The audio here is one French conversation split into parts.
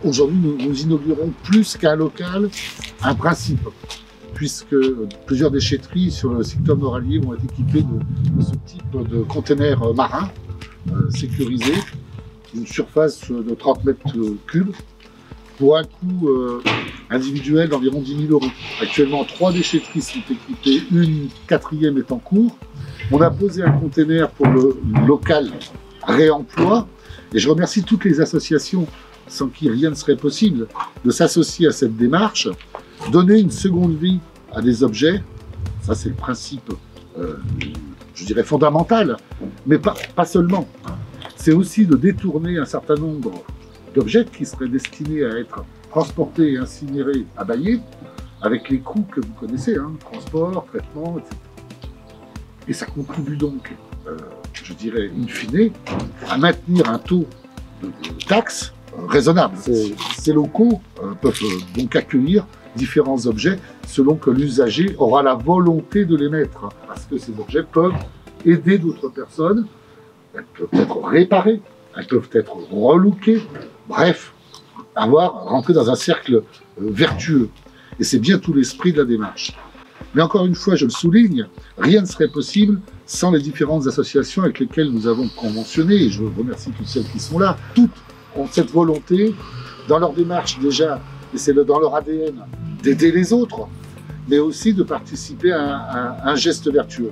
Aujourd'hui, nous inaugurons plus qu'un local, un principe, puisque plusieurs déchetteries sur le secteur nord-allié vont être équipées de ce type de containers marins sécurisés, d'une surface de 30 mètres cubes, pour un coût individuel d'environ 10 000 €. Actuellement, 3 déchetteries sont équipées, une quatrième est en cours. On a posé un container pour le local réemploi, et je remercie toutes les associations sans qui rien ne serait possible, de s'associer à cette démarche, donner une seconde vie à des objets, ça c'est le principe, je dirais, fondamental, mais pas seulement. C'est aussi de détourner un certain nombre d'objets qui seraient destinés à être transportés, incinérés, abayés, avec les coûts que vous connaissez, hein, transport, traitement, etc. Et ça contribue donc, je dirais, in fine, à maintenir un taux de taxes raisonnable. Ces locaux peuvent donc accueillir différents objets selon que l'usager aura la volonté de les mettre, parce que ces objets peuvent aider d'autres personnes, elles peuvent être réparées, elles peuvent être relookées, bref, rentrer dans un cercle vertueux. Et c'est bien tout l'esprit de la démarche. Mais encore une fois, je le souligne, rien ne serait possible sans les différentes associations avec lesquelles nous avons conventionné, et je remercie toutes celles qui sont là. Toutes ont cette volonté, dans leur démarche déjà, et c'est dans leur ADN, d'aider les autres, mais aussi de participer à un geste vertueux.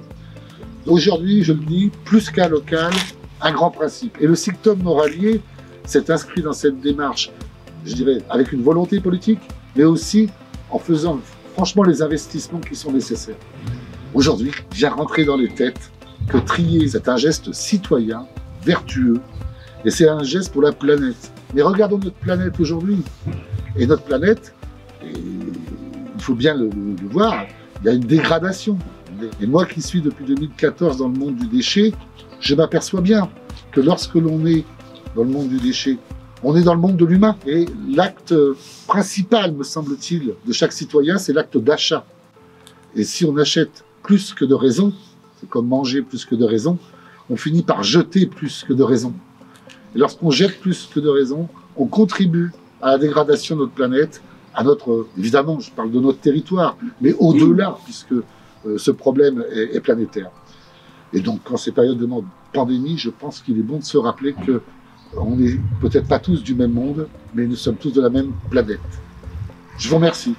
Aujourd'hui, je le dis, plus qu'un local, un grand principe. Et le Sictum nord-allié s'est inscrit dans cette démarche, je dirais, avec une volonté politique, mais aussi en faisant franchement les investissements qui sont nécessaires. Aujourd'hui, vient rentrer dans les têtes que trier, c'est un geste citoyen, vertueux, et c'est un geste pour la planète. Mais regardons notre planète aujourd'hui. Et notre planète, il faut bien le voir, il y a une dégradation. Et moi qui suis depuis 2014 dans le monde du déchet, je m'aperçois bien que lorsque l'on est dans le monde du déchet, on est dans le monde de l'humain. Et l'acte principal, me semble-t-il, de chaque citoyen, c'est l'acte d'achat. Et si on achète plus que de raison, c'est comme manger plus que de raison, on finit par jeter plus que de raison. Et lorsqu'on jette plus que de raison, on contribue à la dégradation de notre planète, à notre, évidemment, je parle de notre territoire, mais au-delà, puisque ce problème est planétaire. Et donc, en ces périodes de pandémie, je pense qu'il est bon de se rappeler que on n'est peut-être pas tous du même monde, mais nous sommes tous de la même planète. Je vous remercie.